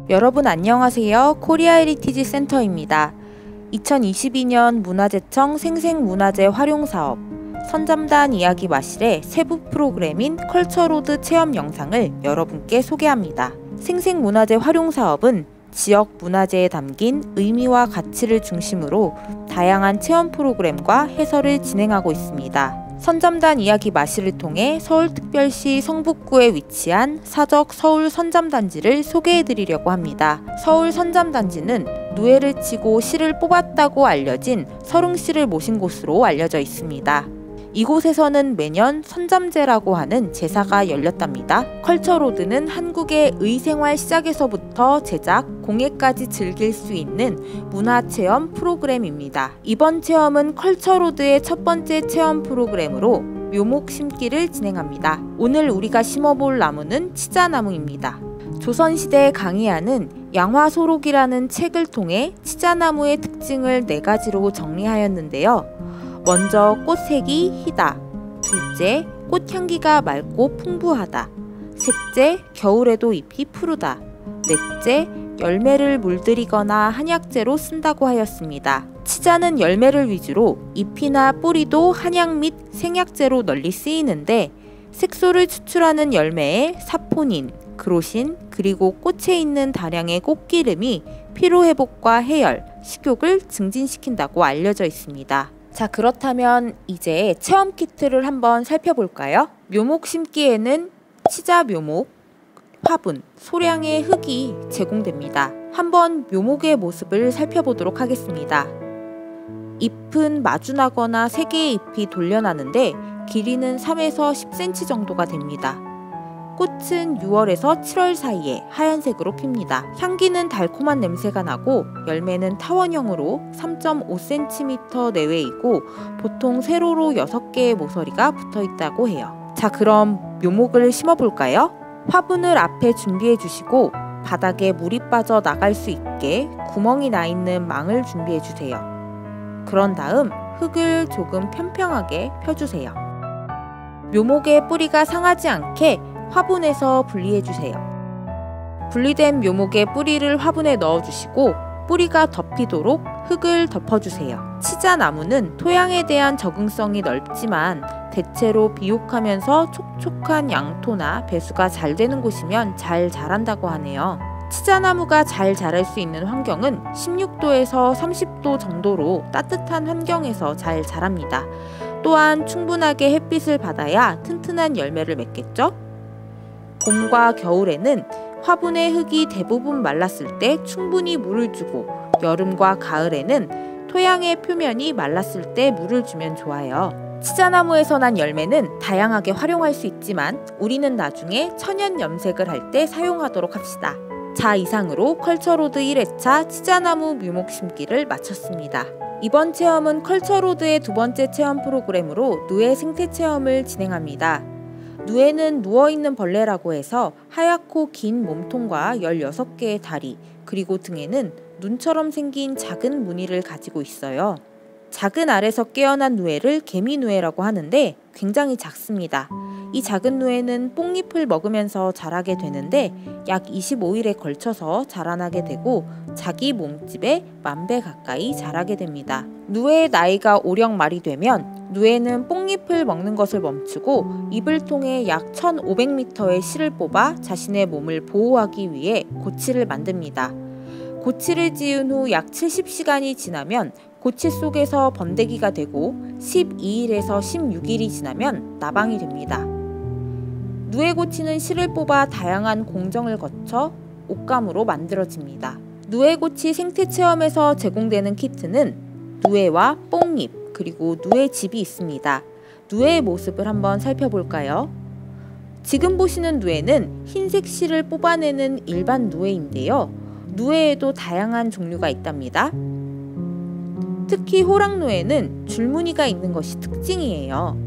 여러분 안녕하세요. 코리아 헤리티지 센터입니다. 2022년 문화재청 생생문화재 활용사업 선잠단 이야기 마실의 세부 프로그램인 컬처로드 체험 영상을 여러분께 소개합니다. 생생문화재 활용사업은 지역 문화재에 담긴 의미와 가치를 중심으로 다양한 체험 프로그램과 해설을 진행하고 있습니다. 선잠단 이야기 마실을 통해 서울특별시 성북구에 위치한 사적 서울 선잠단지를 소개해드리려고 합니다. 서울 선잠단지는 누에를 치고 씨를 뽑았다고 알려진 서릉씨를 모신 곳으로 알려져 있습니다. 이곳에서는 매년 선잠제라고 하는 제사가 열렸답니다. 컬처로드는 한국의 의생활 시작에서부터 제작, 공예까지 즐길 수 있는 문화체험 프로그램입니다. 이번 체험은 컬처로드의 첫 번째 체험 프로그램으로 묘목 심기를 진행합니다. 오늘 우리가 심어볼 나무는 치자나무입니다. 조선시대에 강의하는 양화소록이라는 책을 통해 치자나무의 특징을 4가지로 정리하였는데요. 먼저 꽃색이 희다, 둘째 꽃향기가 맑고 풍부하다, 셋째 겨울에도 잎이 푸르다, 넷째 열매를 물들이거나 한약재로 쓴다고 하였습니다. 치자는 열매를 위주로 잎이나 뿌리도 한약 및 생약재로 널리 쓰이는데 색소를 추출하는 열매에 사포닌, 그로신, 그리고 꽃에 있는 다량의 꽃기름이 피로회복과 해열, 식욕을 증진시킨다고 알려져 있습니다. 자, 그렇다면 이제 체험 키트를 한번 살펴볼까요? 묘목 심기에는 치자 묘목, 화분, 소량의 흙이 제공됩니다. 한번 묘목의 모습을 살펴보도록 하겠습니다. 잎은 마주나거나 3개의 잎이 돌려나는데 길이는 3에서 10cm 정도가 됩니다. 꽃은 6월에서 7월 사이에 하얀색으로 핍니다. 향기는 달콤한 냄새가 나고 열매는 타원형으로 3.5cm 내외이고 보통 세로로 6개의 모서리가 붙어 있다고 해요. 자, 그럼 묘목을 심어볼까요? 화분을 앞에 준비해 주시고 바닥에 물이 빠져 나갈 수 있게 구멍이 나 있는 망을 준비해 주세요. 그런 다음 흙을 조금 평평하게 펴주세요. 묘목의 뿌리가 상하지 않게 화분에서 분리해주세요. 분리된 묘목의 뿌리를 화분에 넣어주시고 뿌리가 덮이도록 흙을 덮어주세요. 치자나무는 토양에 대한 적응성이 넓지만 대체로 비옥하면서 촉촉한 양토나 배수가 잘 되는 곳이면 잘 자란다고 하네요. 치자나무가 잘 자랄 수 있는 환경은 16도에서 30도 정도로 따뜻한 환경에서 잘 자랍니다. 또한 충분하게 햇빛을 받아야 튼튼한 열매를 맺겠죠? 봄과 겨울에는 화분의 흙이 대부분 말랐을 때 충분히 물을 주고 여름과 가을에는 토양의 표면이 말랐을 때 물을 주면 좋아요. 치자나무에서 난 열매는 다양하게 활용할 수 있지만 우리는 나중에 천연 염색을 할 때 사용하도록 합시다. 자, 이상으로 컬처로드 1회차 치자나무 묘목 심기를 마쳤습니다. 이번 체험은 컬처로드의 2번째 체험 프로그램으로 누에 생태 체험을 진행합니다. 누에는 누워있는 벌레라고 해서 하얗고 긴 몸통과 16개의 다리, 그리고 등에는 눈처럼 생긴 작은 무늬를 가지고 있어요. 작은 알에서 깨어난 누에를 개미누에라고 하는데 굉장히 작습니다. 이 작은 누에는 뽕잎을 먹으면서 자라게 되는데 약 25일에 걸쳐서 자라나게 되고 자기 몸집의 10,000배 가까이 자라게 됩니다. 누에의 나이가 5령말이 되면 누에는 뽕잎을 먹는 것을 멈추고 입을 통해 약 1500m의 실을 뽑아 자신의 몸을 보호하기 위해 고치를 만듭니다. 고치를 지은 후 약 70시간이 지나면 고치 속에서 번데기가 되고 12일에서 16일이 지나면 나방이 됩니다. 누에고치는 실을 뽑아 다양한 공정을 거쳐 옷감으로 만들어집니다. 누에고치 생태체험에서 제공되는 키트는 누에와 뽕잎, 그리고 누에집이 있습니다. 누에의 모습을 한번 살펴볼까요? 지금 보시는 누에는 흰색 실을 뽑아내는 일반 누에인데요. 누에에도 다양한 종류가 있답니다. 특히 호랑누에는 줄무늬가 있는 것이 특징이에요.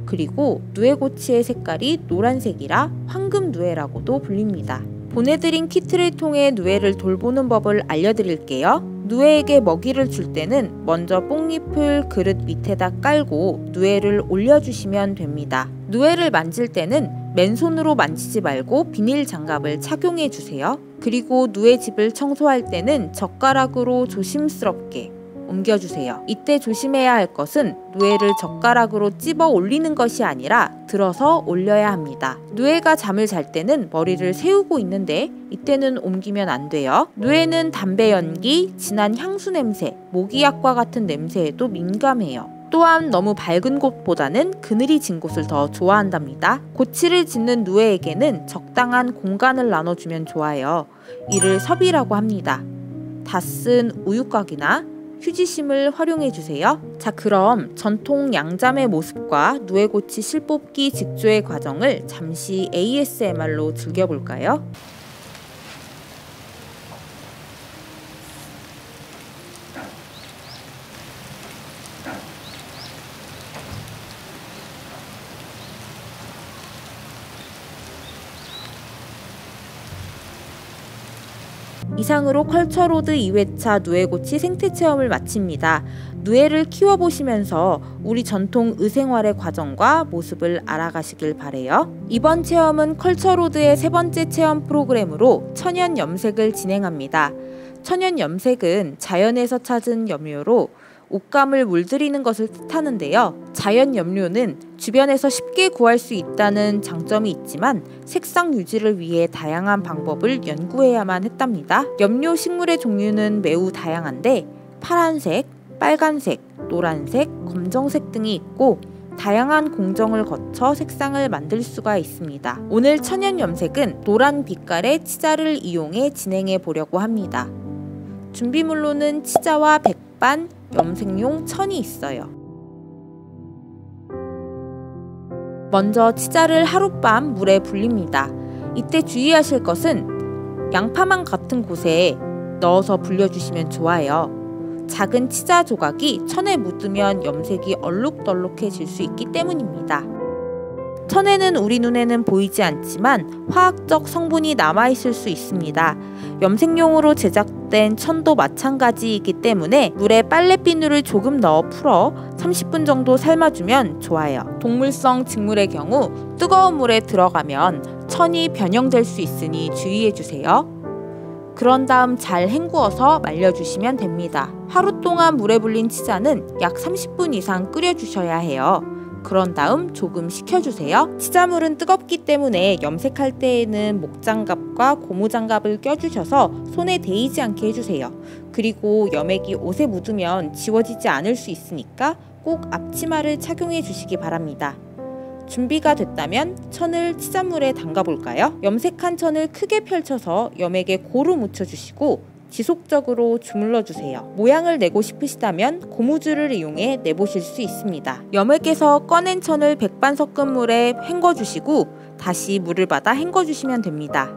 그리고 누에고치의 색깔이 노란색이라 황금누에라고도 불립니다. 보내드린 키트를 통해 누에를 돌보는 법을 알려드릴게요. 누에에게 먹이를 줄 때는 먼저 뽕잎을 그릇 밑에다 깔고 누에를 올려주시면 됩니다. 누에를 만질 때는 맨손으로 만지지 말고 비닐 장갑을 착용해 주세요. 그리고 누에집을 청소할 때는 젓가락으로 조심스럽게 옮겨주세요. 이때 조심해야 할 것은 누에를 젓가락으로 찝어 올리는 것이 아니라 들어서 올려야 합니다. 누에가 잠을 잘 때는 머리를 세우고 있는데 이때는 옮기면 안 돼요. 누에는 담배 연기, 진한 향수 냄새, 모기약과 같은 냄새에도 민감해요. 또한 너무 밝은 곳보다는 그늘이 진 곳을 더 좋아한답니다. 고치를 짓는 누에에게는 적당한 공간을 나눠주면 좋아요. 이를 섭이라고 합니다. 다 쓴 우유곽이나 휴지심을 활용해주세요. 자, 그럼 전통 양잠의 모습과 누에고치 실뽑기 직조의 과정을 잠시 ASMR로 즐겨볼까요? 이상으로 컬처로드 2회차 누에고치 생태체험을 마칩니다. 누에를 키워보시면서 우리 전통 의생활의 과정과 모습을 알아가시길 바래요. 이번 체험은 컬처로드의 세 번째 체험 프로그램으로 천연 염색을 진행합니다. 천연 염색은 자연에서 찾은 염료로 옷감을 물들이는 것을 뜻하는데요. 자연 염료는 주변에서 쉽게 구할 수 있다는 장점이 있지만 색상 유지를 위해 다양한 방법을 연구해야만 했답니다. 염료 식물의 종류는 매우 다양한데 파란색, 빨간색, 노란색, 검정색 등이 있고 다양한 공정을 거쳐 색상을 만들 수가 있습니다. 오늘 천연 염색은 노란 빛깔의 치자를 이용해 진행해 보려고 합니다. 준비물로는 치자와 백반, 염색용 천이 있어요. 먼저 치자를 하룻밤 물에 불립니다. 이때 주의하실 것은 양파망 같은 곳에 넣어서 불려주시면 좋아요. 작은 치자 조각이 천에 묻으면 염색이 얼룩덜룩해질 수 있기 때문입니다. 천에는 우리 눈에는 보이지 않지만 화학적 성분이 남아있을 수 있습니다. 염색용으로 제작된 천도 마찬가지이기 때문에 물에 빨래비누를 조금 넣어 풀어 30분 정도 삶아주면 좋아요. 동물성 직물의 경우 뜨거운 물에 들어가면 천이 변형될 수 있으니 주의해주세요. 그런 다음 잘 헹구어서 말려주시면 됩니다. 하루 동안 물에 불린 치자는 약 30분 이상 끓여주셔야 해요. 그런 다음 조금 식혀주세요. 치자물은 뜨겁기 때문에 염색할 때에는 목장갑과 고무장갑을 껴주셔서 손에 데이지 않게 해주세요. 그리고 염액이 옷에 묻으면 지워지지 않을 수 있으니까 꼭 앞치마를 착용해 주시기 바랍니다. 준비가 됐다면 천을 치자물에 담가볼까요? 염색한 천을 크게 펼쳐서 염액에 고루 묻혀주시고 지속적으로 주물러주세요. 모양을 내고 싶으시다면 고무줄을 이용해 내보실 수 있습니다. 염액에서 꺼낸 천을 백반 섞은 물에 헹궈주시고 다시 물을 받아 헹궈주시면 됩니다.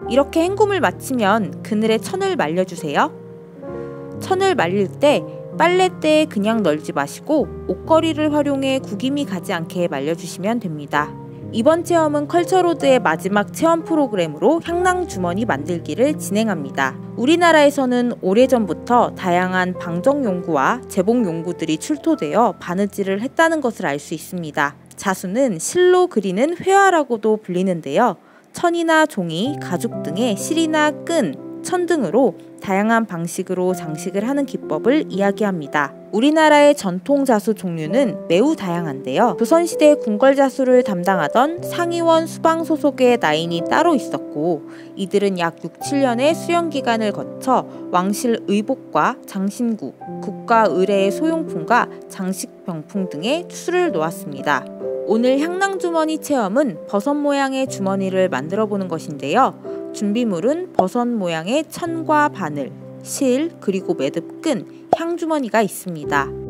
이렇게 헹굼을 마치면 그늘에 천을 말려주세요. 천을 말릴 때 빨랫대에 그냥 널지 마시고 옷걸이를 활용해 구김이 가지 않게 말려주시면 됩니다. 이번 체험은 컬처로드의 마지막 체험 프로그램으로 향낭 주머니 만들기를 진행합니다. 우리나라에서는 오래전부터 다양한 방정 용구와 제복 용구들이 출토되어 바느질을 했다는 것을 알 수 있습니다. 자수는 실로 그리는 회화라고도 불리는데요. 천이나 종이, 가죽 등의 실이나 끈, 천 등으로 다양한 방식으로 장식을 하는 기법을 이야기합니다. 우리나라의 전통 자수 종류는 매우 다양한데요. 조선시대 궁궐자수를 담당하던 상의원 수방 소속의 나인이 따로 있었고 이들은 약 6-7년의 수련기간을 거쳐 왕실 의복과 장신구, 국가 의례의 소용품과 장식병품 등의 수를 놓았습니다. 오늘 향낭주머니 체험은 버섯 모양의 주머니를 만들어 보는 것인데요. 준비물은 버섯 모양의 천과 바늘, 실, 그리고 매듭끈, 향주머니가 있습니다.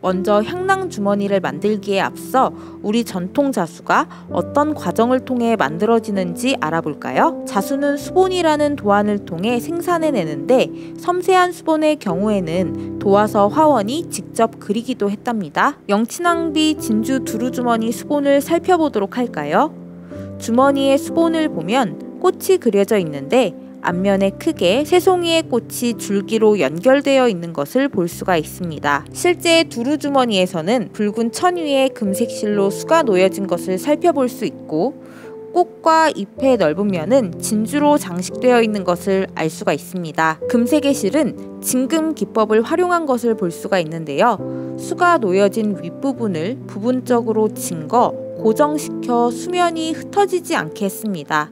먼저 향낭주머니를 만들기에 앞서 우리 전통 자수가 어떤 과정을 통해 만들어지는지 알아볼까요? 자수는 수본이라는 도안을 통해 생산해내는데 섬세한 수본의 경우에는 도화서 화원이 직접 그리기도 했답니다. 영친왕비 진주 두루주머니 수본을 살펴보도록 할까요? 주머니의 수본을 보면 꽃이 그려져 있는데 앞면에 크게 새송이의 꽃이 줄기로 연결되어 있는 것을 볼 수가 있습니다. 실제 두루 주머니에서는 붉은 천 위에 금색 실로 수가 놓여진 것을 살펴볼 수 있고, 꽃과 잎의 넓은 면은 진주로 장식되어 있는 것을 알 수가 있습니다. 금색의 실은 진금 기법을 활용한 것을 볼 수가 있는데요. 수가 놓여진 윗부분을 부분적으로 징거 고정시켜 수면이 흩어지지 않게 했습니다.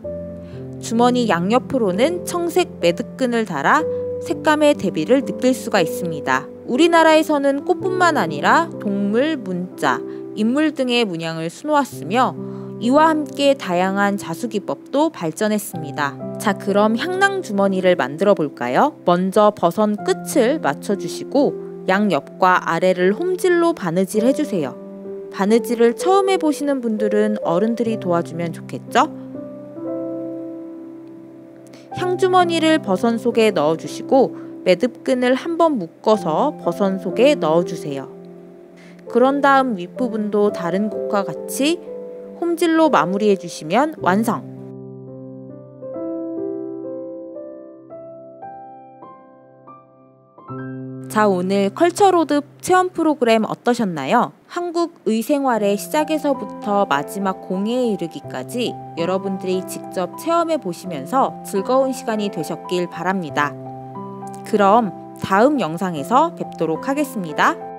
주머니 양옆으로는 청색 매듭끈을 달아 색감의 대비를 느낄 수가 있습니다. 우리나라에서는 꽃뿐만 아니라 동물, 문자, 인물 등의 문양을 수놓았으며 이와 함께 다양한 자수기법도 발전했습니다. 자, 그럼 향낭 주머니를 만들어 볼까요? 먼저 버선 끝을 맞춰주시고 양옆과 아래를 홈질로 바느질 해주세요. 바느질을 처음 해보시는 분들은 어른들이 도와주면 좋겠죠? 향주머니를 버선 속에 넣어주시고 매듭끈을 한번 묶어서 버선 속에 넣어주세요. 그런 다음 윗부분도 다른 곳과 같이 홈질로 마무리해 주시면 완성! 자, 오늘 컬처로드 체험 프로그램 어떠셨나요? 한국 의생활의 시작에서부터 마지막 공예에 이르기까지 여러분들이 직접 체험해 보시면서 즐거운 시간이 되셨길 바랍니다. 그럼 다음 영상에서 뵙도록 하겠습니다.